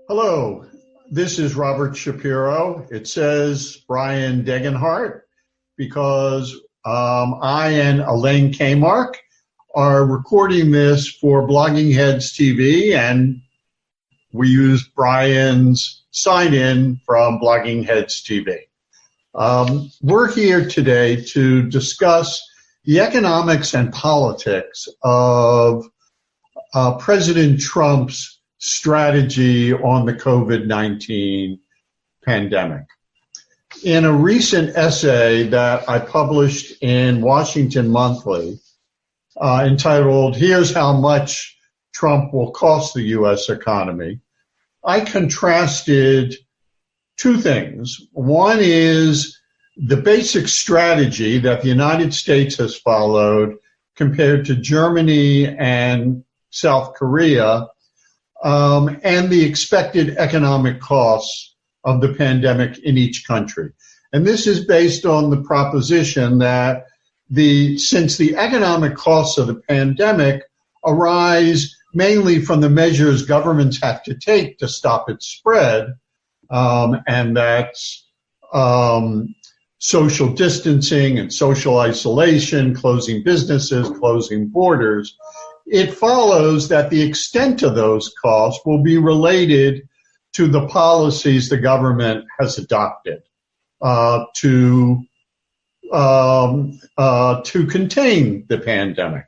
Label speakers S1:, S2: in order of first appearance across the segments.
S1: Hello, this is Robert Shapiro. It says Brian Degenhart because I and Elaine Kamarck are recording this for Blogging Heads TV, and we use Brian's sign-in from Blogging Heads TV. We're here today to discuss the economics and politics of President Trump's strategy on the COVID-19 pandemic. In a recent essay that I published in Washington Monthly, entitled, "Here's How Much Trump Will Cost the U.S. Economy," I contrasted two things. One is the basic strategy that the United States has followed compared to Germany and South Korea, and the expected economic costs of the pandemic in each country. And this is based on the proposition that since the economic costs of the pandemic arise mainly from the measures governments have to take to stop its spread, and that's social distancing and social isolation, closing businesses, closing borders, it follows that the extent of those costs will be related to the policies the government has adopted to contain the pandemic.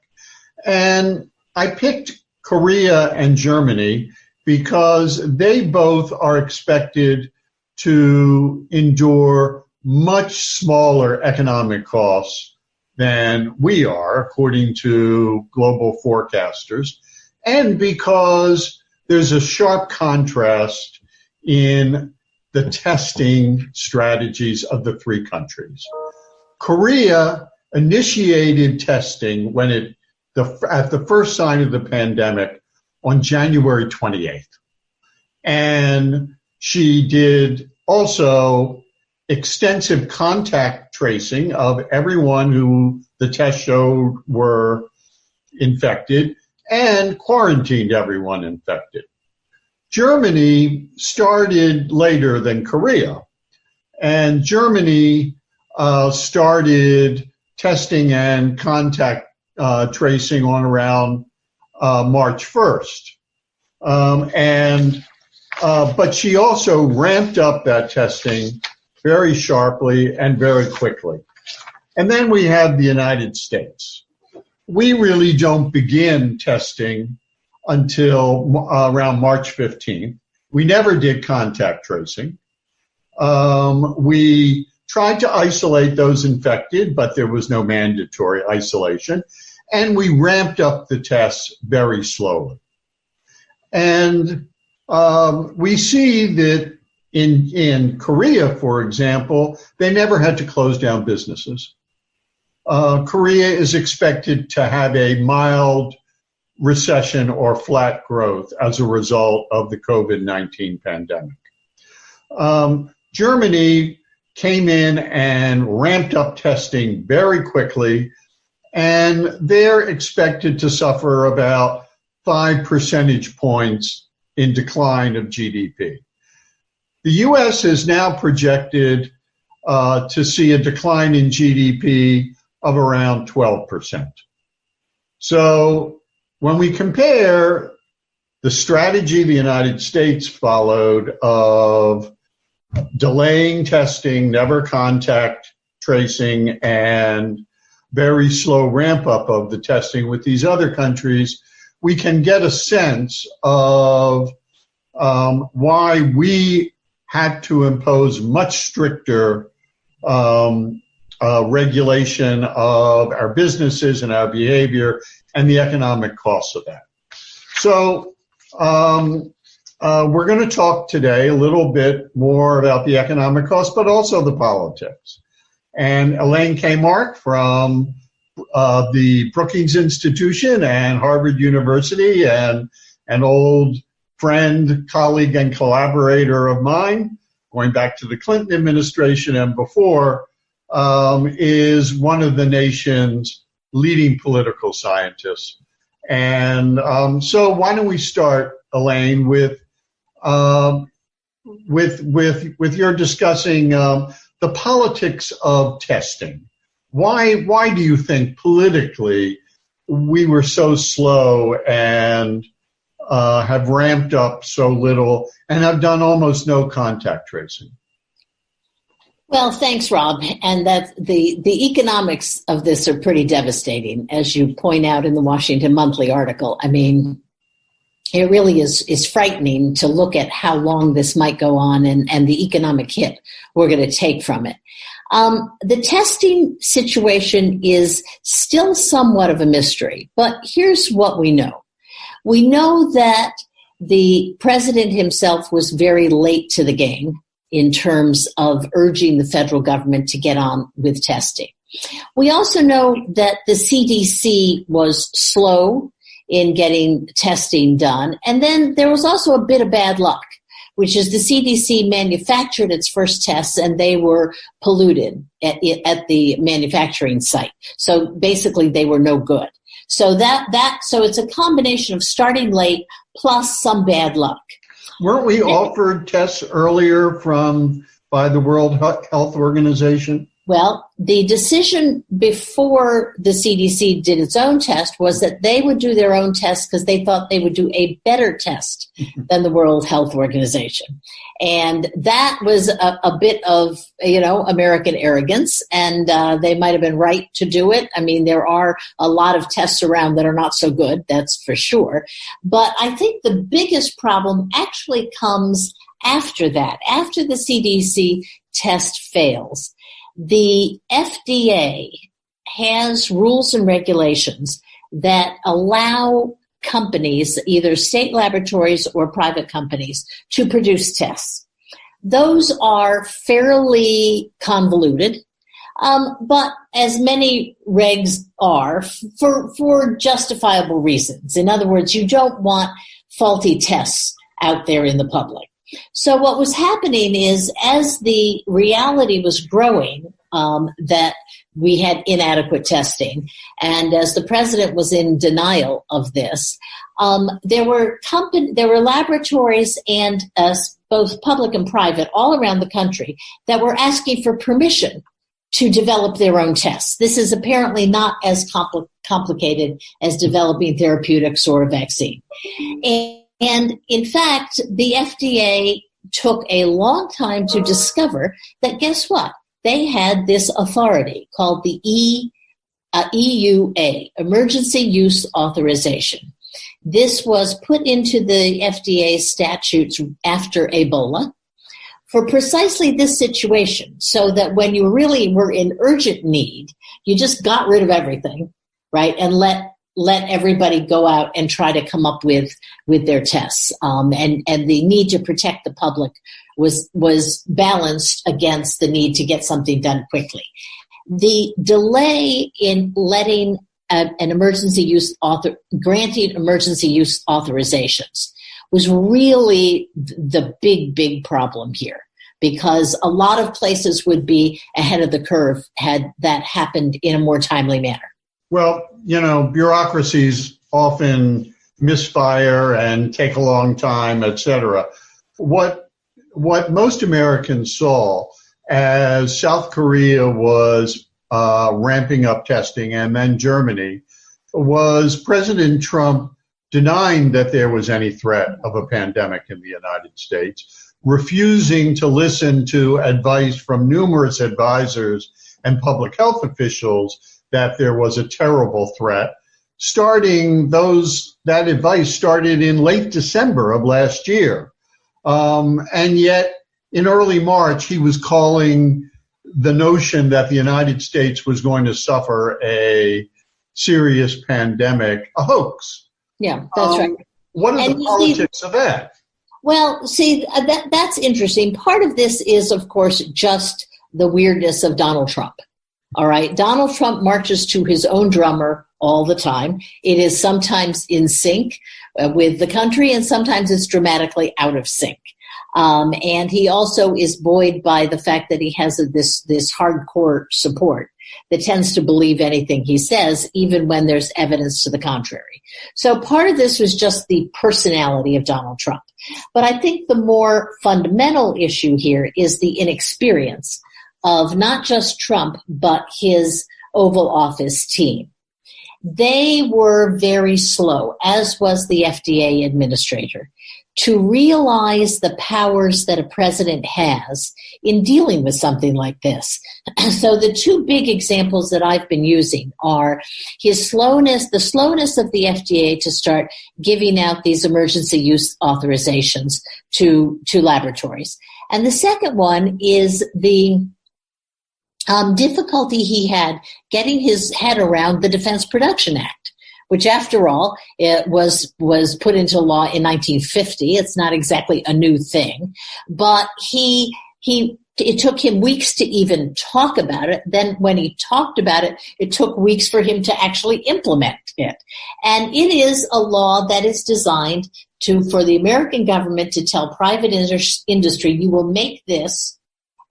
S1: And I picked Korea and Germany because they both are expected to endure much smaller economic costs than we are, according to global forecasters, and because there's a sharp contrast in the testing strategies of the three countries. Korea initiated testing at the first sign of the pandemic on January 28th. And she did also extensive contact tracing of everyone who the test showed were infected and quarantined everyone infected. Germany started later than Korea, and Germany started testing and contact tracing on around March 1st. But she also ramped up that testing very sharply and very quickly. And then we have the United States. We really don't begin testing until around March 15th. We never did contact tracing. We tried to isolate those infected, but there was no mandatory isolation. And we ramped up the tests very slowly. And we see that in Korea, for example, they never had to close down businesses. Korea is expected to have a mild recession or flat growth as a result of the COVID-19 pandemic. Germany came in and ramped up testing very quickly, and they're expected to suffer about 5 percentage points in decline of GDP. The U.S. is now projected to see a decline in GDP of around 12%. So when we compare the strategy the United States followed of delaying testing, never contact tracing, and very slow ramp up of the testing with these other countries, we can get a sense of why we had to impose much stricter regulation of our businesses and our behavior and the economic costs of that. So we're going to talk today a little bit more about the economic costs, but also the politics. And Elaine Kamarck from the Brookings Institution and Harvard University, and an old friend, colleague, and collaborator of mine, going back to the Clinton administration and before, is one of the nation's leading political scientists. And so why don't we start, Elaine, with your discussing the politics of testing. Why do you think politically we were so slow and have ramped up so little and have done almost no contact tracing?
S2: Well, thanks, Rob. And that the economics of this are pretty devastating, as you point out in the Washington Monthly article. I mean, it really is frightening to look at how long this might go on and the economic hit we're going to take from it. The testing situation is still somewhat of a mystery, but here's what we know. We know that the president himself was very late to the game in terms of urging the federal government to get on with testing. We also know that the CDC was slow in getting testing done. And then there was also a bit of bad luck, which is the CDC manufactured its first tests and they were polluted at the manufacturing site. So basically they were no good. So so it's a combination of starting late plus some bad luck.
S1: Weren't we offered tests earlier by the World Health Organization?
S2: Well, the decision before the CDC did its own test was that they would do their own test because they thought they would do a better test than the World Health Organization. And that was a bit of, American arrogance, and they might have been right to do it. I mean, there are a lot of tests around that are not so good, that's for sure. But I think the biggest problem actually comes after that, after the CDC test fails. The FDA has rules and regulations that allow companies, either state laboratories or private companies, to produce tests. Those are fairly convoluted, but as many regs are, for justifiable reasons. In other words, you don't want faulty tests out there in the public. So what was happening is, as the reality was growing that we had inadequate testing, and as the president was in denial of this, there were laboratories and both public and private all around the country that were asking for permission to develop their own tests. This is apparently not as complicated as developing therapeutics or a vaccine. And in fact, the FDA took a long time to discover that, guess what? They had this authority called the EUA, Emergency Use Authorization. This was put into the FDA statutes after Ebola for precisely this situation, so that when you really were in urgent need, you just got rid of everything, right, and let everybody go out and try to come up with their tests. And the need to protect the public was balanced against the need to get something done quickly. The delay in letting granting emergency use authorizations was really the big problem here, because a lot of places would be ahead of the curve had that happened in a more timely manner.
S1: Well, bureaucracies often misfire and take a long time, et cetera. What most Americans saw as South Korea was ramping up testing, and then Germany, was President Trump denying that there was any threat of a pandemic in the United States, refusing to listen to advice from numerous advisors and public health officials that there was a terrible threat. That advice started in late December of last year. And yet, in early March, he was calling the notion that the United States was going to suffer a serious pandemic a hoax.
S2: Yeah, that's right.
S1: What are the politics of that?
S2: Well, see, that's interesting. Part of this is, of course, just the weirdness of Donald Trump. All right. Donald Trump marches to his own drummer all the time. It is sometimes in sync with the country, and sometimes it's dramatically out of sync. And he also is buoyed by the fact that he has this hardcore support. that tends to believe anything he says, even when there's evidence to the contrary. So part of this was just the personality of Donald Trump. But I think the more fundamental issue here is the inexperience of not just Trump, but his Oval Office team. They were very slow, as was the FDA administrator, to realize the powers that a president has in dealing with something like this. So the two big examples that I've been using are his slowness, the slowness of the FDA to start giving out these emergency use authorizations to laboratories. And the second one is the difficulty he had getting his head around the Defense Production Act, which, after all, it was put into law in 1950. It's not exactly a new thing, but it took him weeks to even talk about it. Then when he talked about it, it took weeks for him to actually implement it. And it is a law that is designed for the American government to tell private industry, you will make this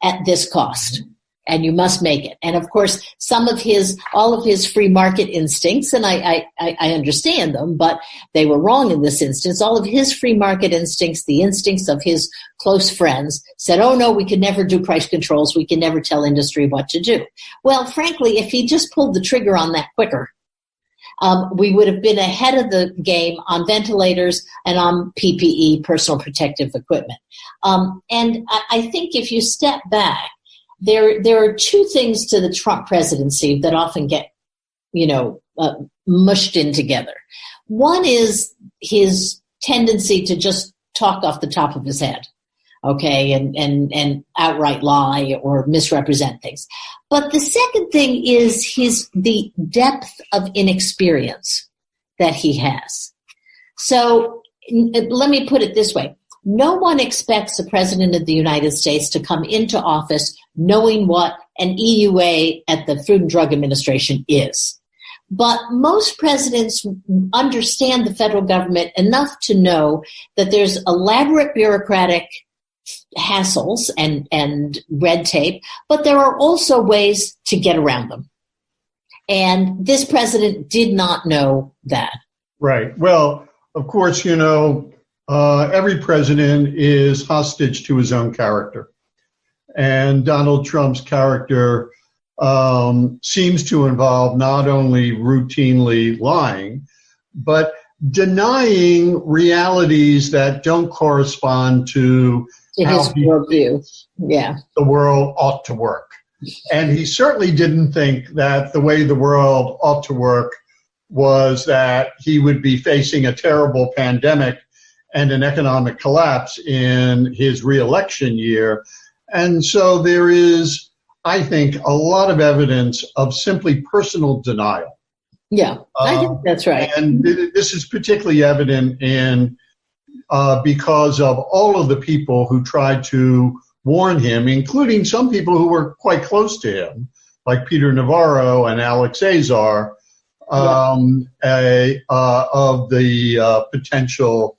S2: at this cost. And you must make it. And of course, all of his free market instincts, and I understand them, but they were wrong in this instance. All of his free market instincts, the instincts of his close friends, said, oh no, we can never do price controls. We can never tell industry what to do. Well, frankly, if he just pulled the trigger on that quicker, we would have been ahead of the game on ventilators and on PPE, personal protective equipment. And I think if you step back, there are two things to the Trump presidency that often get, mushed in together. One is his tendency to just talk off the top of his head, okay, and outright lie or misrepresent things. But the second thing is the depth of inexperience that he has. So let me put it this way. No one expects the President of the United States to come into office knowing what an EUA at the Food and Drug Administration is. But most presidents understand the federal government enough to know that there's elaborate bureaucratic hassles and red tape, but there are also ways to get around them. And this president did not know that. Right.
S1: Well, of course, every president is hostage to his own character. And Donald Trump's character seems to involve not only routinely lying, but denying realities that don't correspond to
S2: his worldview. Yeah.
S1: The world ought to work. And he certainly didn't think that the way the world ought to work was that he would be facing a terrible pandemic and an economic collapse in his reelection year. And so there is, I think, a lot of evidence of simply personal denial.
S2: Yeah, I think that's right.
S1: And this is particularly evident because of all of the people who tried to warn him, including some people who were quite close to him, like Peter Navarro and Alex Azar, of the potential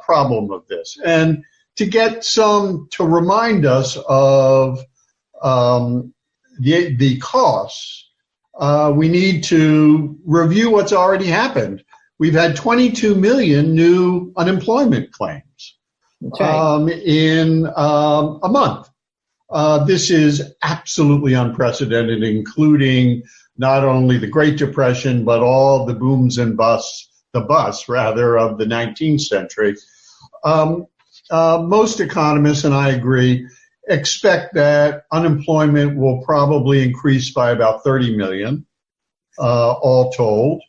S1: problem of this. And to get some to remind us of the costs, we need to review what's already happened. We've had 22 million new unemployment claims in a month. This is absolutely unprecedented, including not only the Great Depression, but all the booms and busts, of the 19th century. Most economists, and I agree, expect that unemployment will probably increase by about 30 million, all told.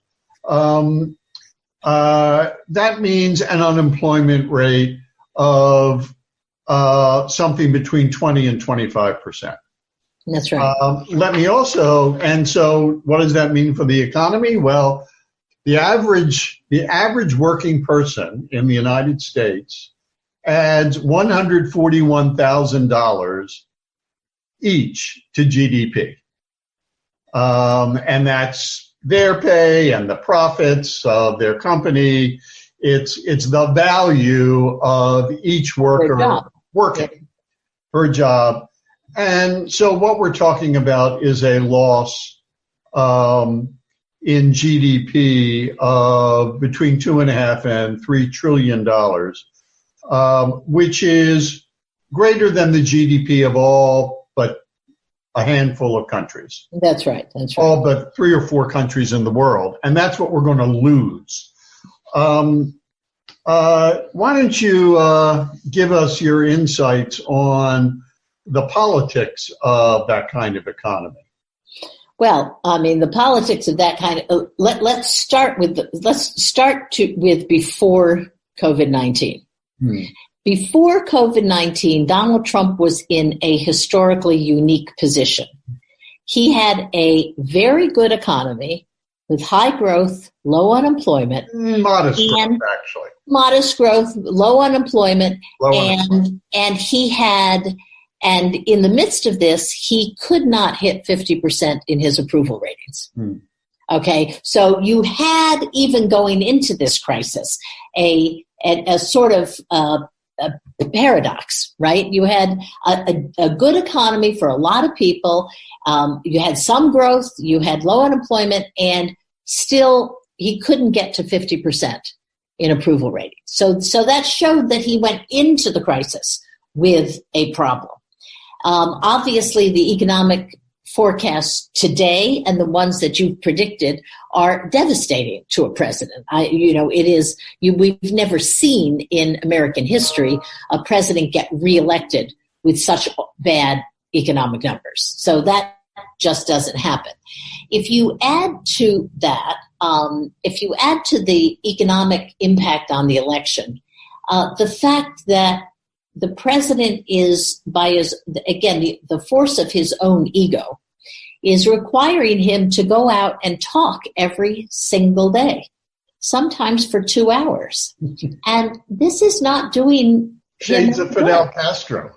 S1: That means an unemployment rate of something between 20 and 25%.
S2: That's right.
S1: Let me also, and so what does that mean for the economy? Well, the average working person in the United States adds $141,000 each to GDP. And that's their pay and the profits of their company. It's the value of each worker working per job. And so what we're talking about is a loss in GDP of between $2.5 and $3 trillion, which is greater than the GDP of all but a handful of countries.
S2: That's right. That's right.
S1: All but 3 or 4 countries in the world. And that's what we're going to lose. Why don't you give us your insights on the politics of that kind of economy?
S2: Well, I mean, the politics of that kind of let's start with before COVID-19. Before COVID-19, Donald Trump was in a historically unique position. He had a very good economy with high growth, low unemployment,
S1: modest growth, actually.
S2: Modest growth, low unemployment, and he had. And in the midst of this, he could not hit 50% in his approval ratings. Okay, so you had, even going into this crisis, a sort of a paradox, right? You had a good economy for a lot of people. You had some growth, you had low unemployment, and still he couldn't get to 50% in approval ratings. So that showed that he went into the crisis with a problem. Obviously, the economic forecasts today and the ones that you've predicted are devastating to a president. We've never seen in American history a president get reelected with such bad economic numbers. So that just doesn't happen. If you add to that, the economic impact on the election, the fact that the president is, the force of his own ego, is requiring him to go out and talk every single day, sometimes for 2 hours. And this is not doing
S1: shades of Fidel Castro.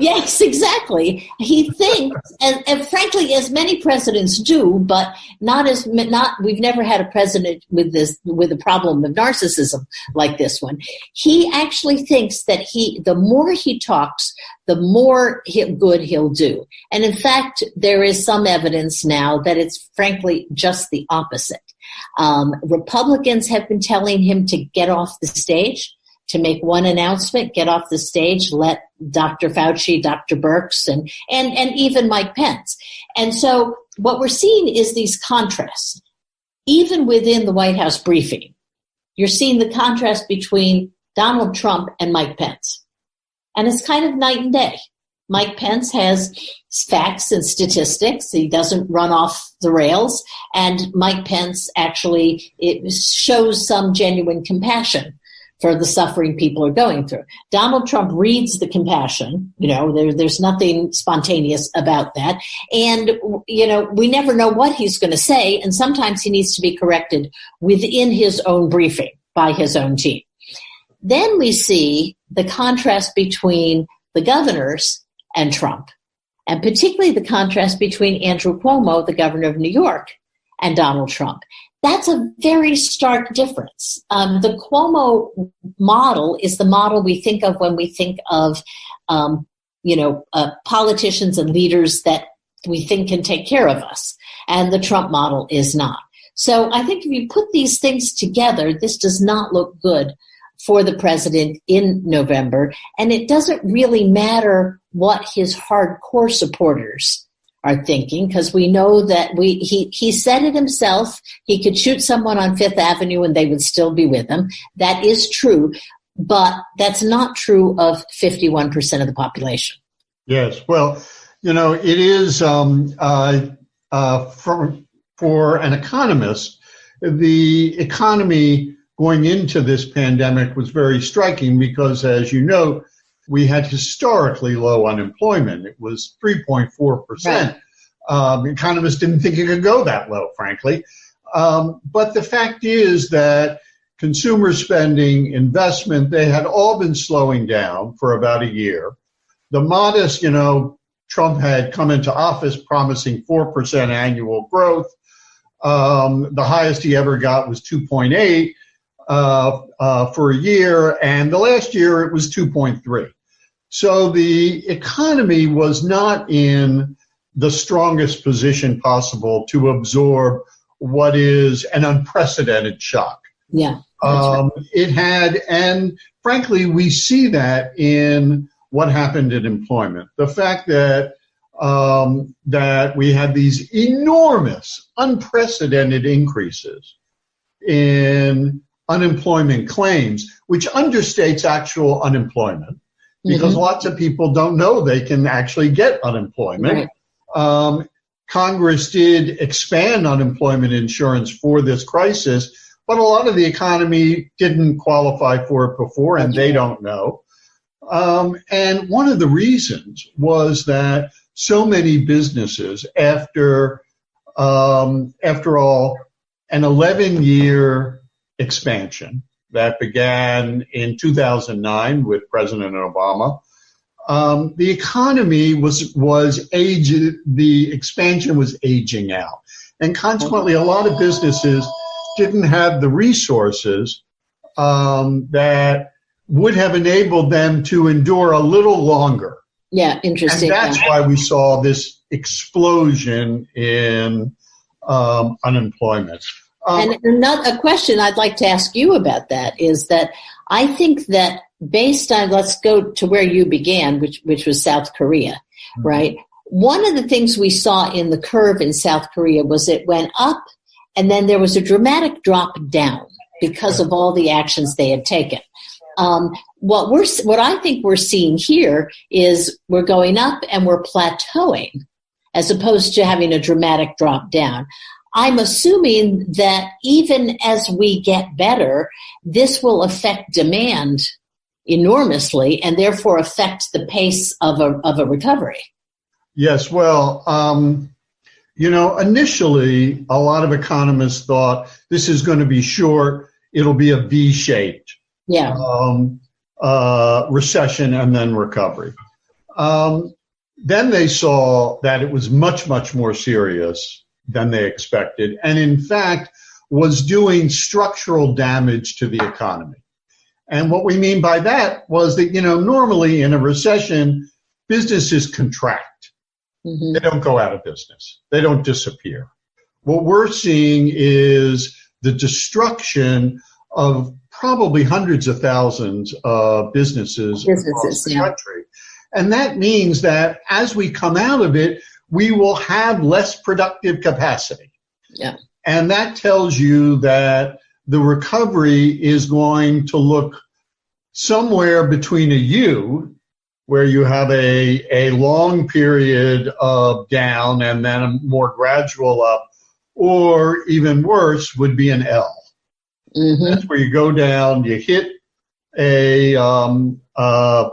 S2: Yes, exactly. He thinks, and frankly, as many presidents do, but we've never had a president with a problem of narcissism like this one. He actually thinks that the more he talks, the more good he'll do. And in fact, there is some evidence now that it's frankly just the opposite. Republicans have been telling him to get off the stage, to make one announcement, get off the stage, let Dr. Fauci, Dr. Birx, and even Mike Pence. And so what we're seeing is these contrasts. Even within the White House briefing, you're seeing the contrast between Donald Trump and Mike Pence. And it's kind of night and day. Mike Pence has facts and statistics. He doesn't run off the rails. And Mike Pence actually, it shows some genuine compassion for the suffering people are going through. Donald Trump reads the compassion. There's nothing spontaneous about that. And, we never know what he's going to say. And sometimes he needs to be corrected within his own briefing by his own team. Then we see the contrast between the governors and Trump, and particularly the contrast between Andrew Cuomo, the governor of New York, and Donald Trump. That's a very stark difference. The Cuomo model is the model we think of when we think of, politicians and leaders that we think can take care of us. And the Trump model is not. So I think if you put these things together, this does not look good for the president in November. And it doesn't really matter what his hardcore supporters are thinking, because we know that he said it himself. He could shoot someone on Fifth Avenue and they would still be with him. That is true, but that's not true of 51% of the population.
S1: Yes, well, it is for an economist, the economy going into this pandemic was very striking because, as you know, we had historically low unemployment. It was 3.4%. Right. Economists didn't think it could go that low, frankly. But the fact is that consumer spending, investment, they had all been slowing down for about a year. The modest, Trump had come into office promising 4% annual growth. The highest he ever got was 2.8 for a year, and the last year it was 2.3. So the economy was not in the strongest position possible to absorb what is an unprecedented shock.
S2: Yeah.
S1: It had, and frankly, we see that in what happened in employment. The fact that that we had these enormous, unprecedented increases in unemployment claims, which understates actual unemployment, because lots of people don't know they can actually get unemployment. Right. Congress did expand unemployment insurance for this crisis, but a lot of the economy didn't qualify for it before, and they don't know. And one of the reasons was that so many businesses, after all, an 11-year expansion that began in 2009 with President Obama, the economy was aging. The expansion was aging out, and consequently, a lot of businesses didn't have the resources that would have enabled them to endure a little longer.
S2: Yeah, interesting.
S1: And that's why we saw this explosion in unemployment.
S2: And a question I'd like to ask you about that is that I think that based on, let's go to where you began, which was South Korea, right? One of the things we saw in the curve in South Korea was it went up and then there was a dramatic drop down because of all the actions they had taken. What I think we're seeing here is we're going up and we're plateauing as opposed to having a dramatic drop down. I'm assuming that even as we get better, this will affect demand enormously and therefore affect the pace of a recovery.
S1: Yes, well, initially a lot of economists thought this is going to be short, it'll be a V-shaped recession and then recovery. Then they saw that it was much, much more serious than they expected, and in fact was doing structural damage to the economy. And what we mean by that was that, normally in a recession, businesses contract. They don't go out of business. They don't disappear. What we're seeing is the destruction of probably hundreds of thousands of businesses across the country. And that means that as we come out of it, we will have less productive capacity. Yeah. And that tells you that the recovery is going to look somewhere between a U, where you have a long period of down and then a more gradual up, or even worse would be an L. That's where you go down, you hit a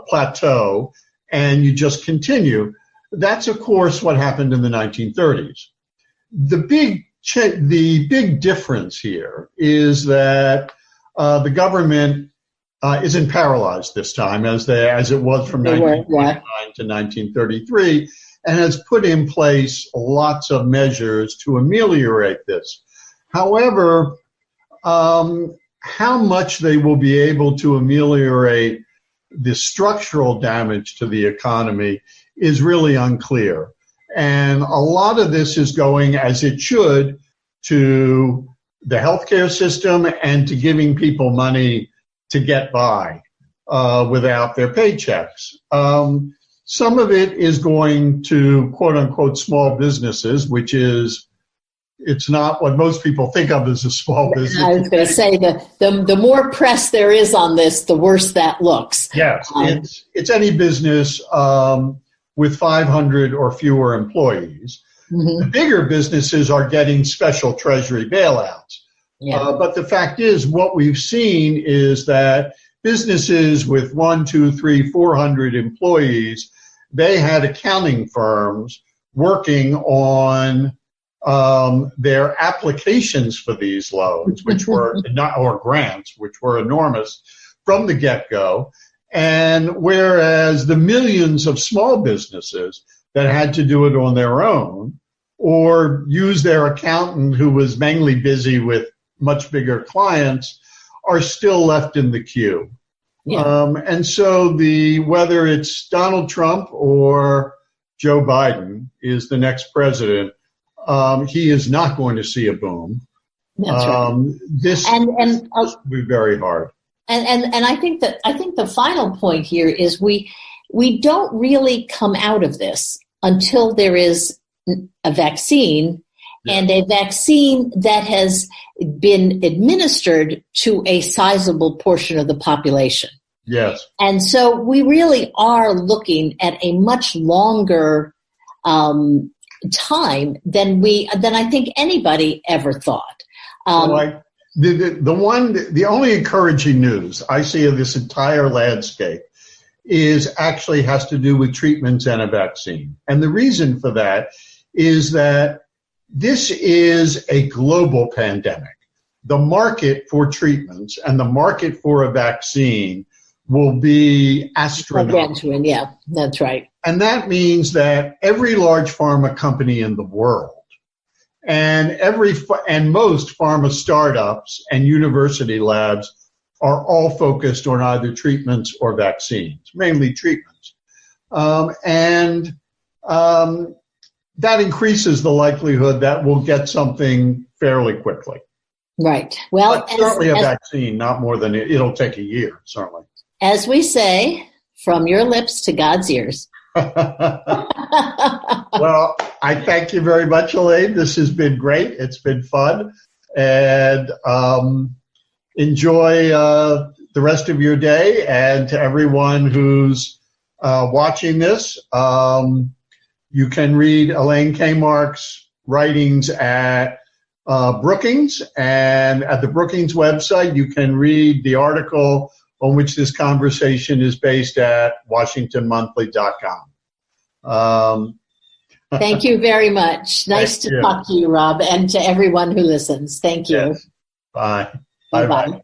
S1: plateau, and you just continue. That's, of course, what happened in the 1930s. The big difference here is that the government isn't paralyzed this time, as it was from 1929 to 1933, and has put in place lots of measures to ameliorate this. However, how much they will be able to ameliorate the structural damage to the economy is really unclear. And a lot of this is going, as it should, to the healthcare system and to giving people money to get by without their paychecks. Some of it is going to, quote unquote, small businesses, which is, it's not what most people think of as a small business. I
S2: was going to say the more press there is on this, the worse that looks.
S1: Yes, it's any business with 500 or fewer employees. The bigger businesses are getting special Treasury bailouts. But the fact is, what we've seen is that businesses with 1, 2, 3, 400 employees, they had accounting firms working on their applications for these loans, which were or grants, which were enormous from the get-go. And whereas the millions of small businesses that had to do it on their own or use their accountant who was mainly busy with much bigger clients are still left in the queue.
S2: Yeah.
S1: And so whether it's Donald Trump or Joe Biden is the next president, he is not going to see a boom.
S2: That's right.
S1: This will be very hard.
S2: And I think the final point here is we don't really come out of this until there is a vaccine, and a vaccine that has been administered to a sizable portion of the population.
S1: Yes.
S2: And so we really are looking at a much longer time than I think anybody ever thought.
S1: The only encouraging news I see of this entire landscape actually has to do with treatments and a vaccine. And the reason for that is that this is a global pandemic. The market for treatments and the market for a vaccine will be astronomical.
S2: Yeah, that's right.
S1: And that means that every large pharma company in the world and most pharma startups and university labs are all focused on either treatments or vaccines, mainly treatments. That increases the likelihood that we'll get something fairly quickly.
S2: Right. Well,
S1: certainly a vaccine, not more than it'll take a year, certainly.
S2: As we say, from your lips to God's ears.
S1: Well, I thank you very much, Elaine. This has been great. It's been fun. And enjoy the rest of your day. And to everyone who's watching this, you can read Elaine Kamarck's writings at Brookings. And at the Brookings website, you can read the article on which this conversation is based at WashingtonMonthly.com.
S2: Thank you very much. Nice to talk to you, Rob, and to everyone who listens. Thank you.
S1: Yes. Bye.
S2: Bye-bye.